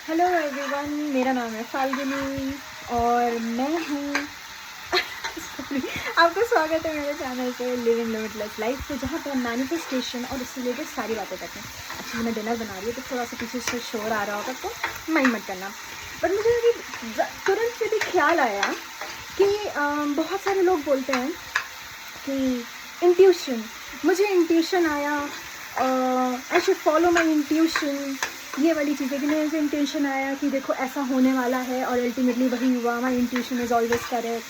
Hello everyone, मेरा नाम है फाल्गुनी और मैं हूँ सॉरी, आपका स्वागत है मेरे चैनल पे लिविंग लिमिटलेस लाइफ पे, जहाँ पे हम मैनिफेस्टेशन और उससे रिलेटेड सारी बातें करते हैं। एक्चुअली मैं डिनर बना रही हूँ तो थोड़ा सा पीछे से शोर आ रहा होगा तो माइंड मत करना। बट मुझे अभी तुरंत से भी ख्याल आया कि बहुत सारे लोग बोलते हैं कि इंट्यूशन, मुझे इंट्यूशन आया, I should follow my intuition, ये वाली चीज़ें कि मुझे इंट्यूशन आया कि देखो ऐसा होने वाला है और अल्टीमेटली वही हुआ। My intuition is always correct.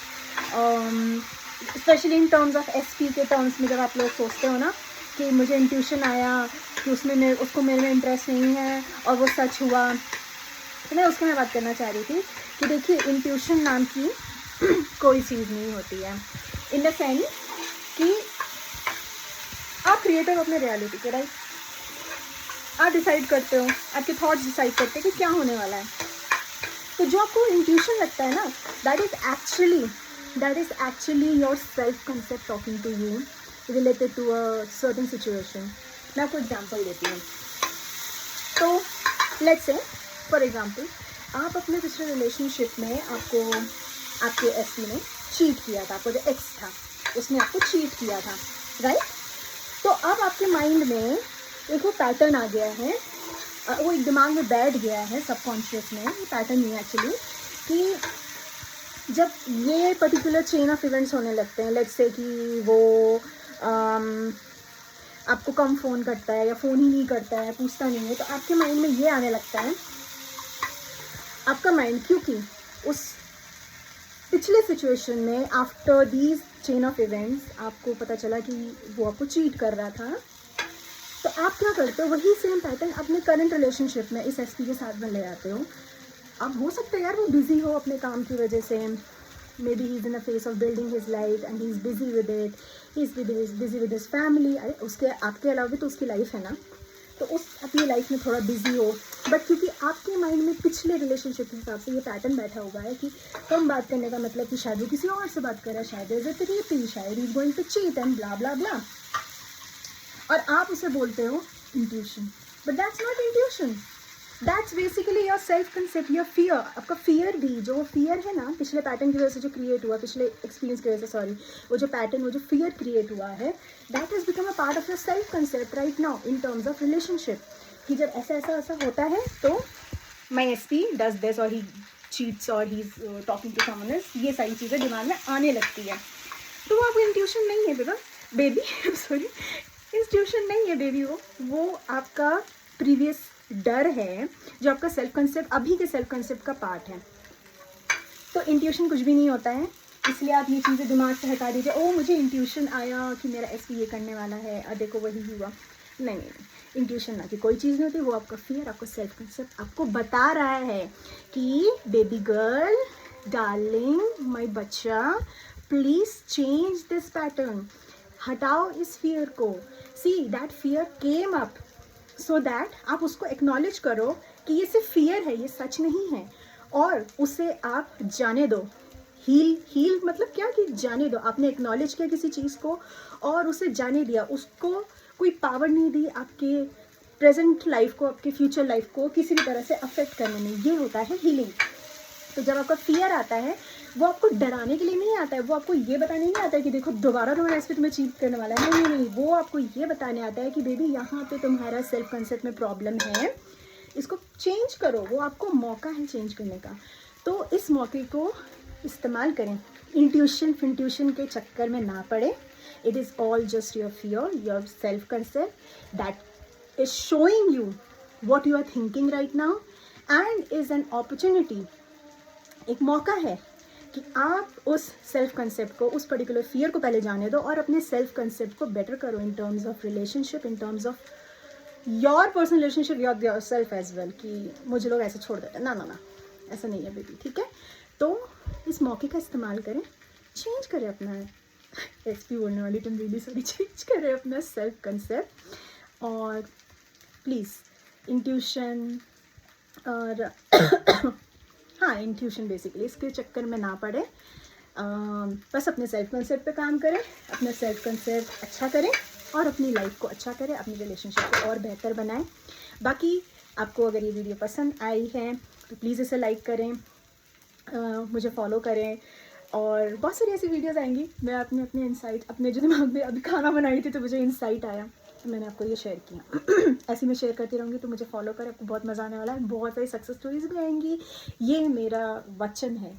Specially in terms of SP के टर्म्स में जब आप लोग सोचते हो ना कि मुझे इंट्यूशन आया कि उसमें उसको मेरे में इंटरेस्ट नहीं है और वो सच हुआ, तो मैं उसकी बात करना चाह रही थी कि देखिए इंट्यूशन नाम की कोई चीज़ नहीं होती है। इन द सेंस कि आप क्रिएटर हो अपने रियलिटी के, राइट? आप डिसाइड करते हो, आपके थॉट्स डिसाइड करते हैं कि क्या होने वाला है। तो जो आपको इंट्यूशन लगता है ना, that is actually your self concept talking to you related to a certain situation. मैं आपको एग्जांपल देती हूँ। तो लेट्स से फॉर एग्जांपल, आप अपने पिछले रिलेशनशिप में आपके एसपी ने चीट किया था, आपको जो एक्स था उसने आपको चीट किया था, राइट? तो अब आपके माइंड में एक वो पैटर्न आ गया है, वो एक दिमाग में बैठ गया है सबकॉन्शियस में, ये पैटर्न नहीं एक्चुअली, कि जब ये पर्टिकुलर चेन ऑफ इवेंट्स होने लगते हैं, लेट्स से कि वो आपको कम फ़ोन करता है या फ़ोन ही नहीं करता है, पूछता नहीं है, तो आपके माइंड में ये आने लगता है, आपका माइंड, क्योंकि उस पिछले सिचुएशन में after these chain of events आपको पता चला कि वो आपको चीट कर रहा था, तो आप क्या करते हो, वही सेम पैटर्न अपने करंट रिलेशनशिप में इस एसपी के साथ में ले आते हो। अब हो सकता है यार वो बिजी हो अपने काम की वजह से, may be he is in a face of building his life and he is busy with it, he is busy with his family. अरे उसके आपके अलावा भी तो उसकी लाइफ है ना, तो उस अपनी लाइफ में थोड़ा बिजी हो। बट क्योंकि आपके माइंड में पिछले रिलेशनशिप के हिसाब से ये पैटर्न बैठा हुआ है कि कम बात करने का मतलब कि शायद वो किसी और से बात कर रहा है, शायद इज इट रेपी, शायद is going to cheat and blah blah blah, और आप उसे बोलते हो intuition. But that's not intuition, that's basically your self concept, your fear. आपका फियर भी, जो फियर है ना पिछले पैटर्न की वजह से जो क्रिएट हुआ, पिछले एक्सपीरियंस की वजह से, सॉरी, वो जो पैटर्न, वो जो फियर क्रिएट हुआ है, that has become a part of your self concept right now in terms of relationship, कि जब ऐसा होता है तो my S P does this और ही चीट्स और he is talking to someone else, ये सारी चीज़ें दिमाग में आने लगती है। तो वो आपको इंट्यूशन नहीं है बेबी सॉरी, इंस्टीट्यूशन नहीं है बेबी, वो आपका प्रीवियस डर है, जो आपका सेल्फ कंसेप्ट, अभी के सेल्फ कंसेप्ट का पार्ट है। तो इंट्यूशन कुछ भी नहीं होता है, इसलिए आप ये चीज़ें दिमाग से हटा दीजिए। ओ मुझे इंट्यूशन आया कि मेरा एसपी ये करने वाला है और देखो वही हुआ। नहीं, इंट्यूशन ना कि कोई चीज़ नहीं होती, वो आपका फियर, आपका सेल्फ कंसेप्ट आपको बता रहा है कि बेबी गर्ल, डार्लिंग, माय बच्चा, प्लीज़ चेंज दिस पैटर्न, हटाओ इस फियर को। See that fear came up so that आप उसको एक्नॉलेज करो कि ये सिर्फ फियर है, ये सच नहीं है, और उसे आप जाने दो। हील मतलब क्या कि जाने दो, आपने एक्नॉलेज किया किसी चीज़ को और उसे जाने दिया, उसको कोई पावर नहीं दी आपके प्रेजेंट लाइफ को, आपके फ्यूचर लाइफ को किसी भी तरह से अफेक्ट करने में। ये होता है हीलिंग। तो जब आपका फियर आता है, वो आपको डराने के लिए नहीं आता है, वो आपको ये बताने नहीं आता है कि देखो दोबारा तुम्हारा एस्पेक्ट में चीट करने वाला है, नहीं, वो आपको ये बताने आता है कि बेबी यहाँ पे तुम्हारा सेल्फ कंसेप्ट में प्रॉब्लम है, इसको चेंज करो। वो आपको मौका है चेंज करने का, तो इस मौके को इस्तेमाल करें। इंट्यूशन फिंट्यूशन के चक्कर में ना पड़े। It is all just your fear, your self concept that is showing you what you are thinking right now and is an opportunity, एक मौका है कि आप उस सेल्फ कंसेप्ट को, उस पर्टिकुलर फियर को पहले जाने दो और अपने सेल्फ कंसेप्ट को बेटर करो in terms of relationship, in terms of your personal relationship, your self as well, कि मुझे लोग ऐसे छोड़ देते हैं, ना ऐसा नहीं है बेबी, ठीक है? तो इस मौके का इस्तेमाल करें, चेंज करें अपना एसपी बोलने वाली तुम रियली सॉरी, चेंज करें अपना सेल्फ कंसेप्ट, और प्लीज़ इंट्यूशन और हाँ इंट्यूशन बेसिकली इसके चक्कर में ना पड़े। बस अपने सेल्फ कंसेप्ट पे काम करें, अपना सेल्फ कंसेप्ट अच्छा करें और अपनी लाइफ को अच्छा करें, अपनी रिलेशनशिप को और बेहतर बनाएं। बाकी आपको अगर ये वीडियो पसंद आई है तो प्लीज़ इसे लाइक करें, मुझे फॉलो करें, और बहुत सारी ऐसी वीडियोस आएंगी। मैं अपने इंसाइट, अपने जो दिमाग में अभी खाना बनाई थी तो मुझे इंसाइट आया तो मैंने आपको ये शेयर किया। ऐसे मैं शेयर करती रहूँगी, तो मुझे फॉलो करें, आपको बहुत मज़ा आने वाला है। बहुत सारी सक्सेस स्टोरीज भी आएंगी, ये मेरा वचन है।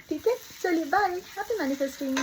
ठीक है, चलिए बाय, हैप्पी मैनिफेस्टिंग।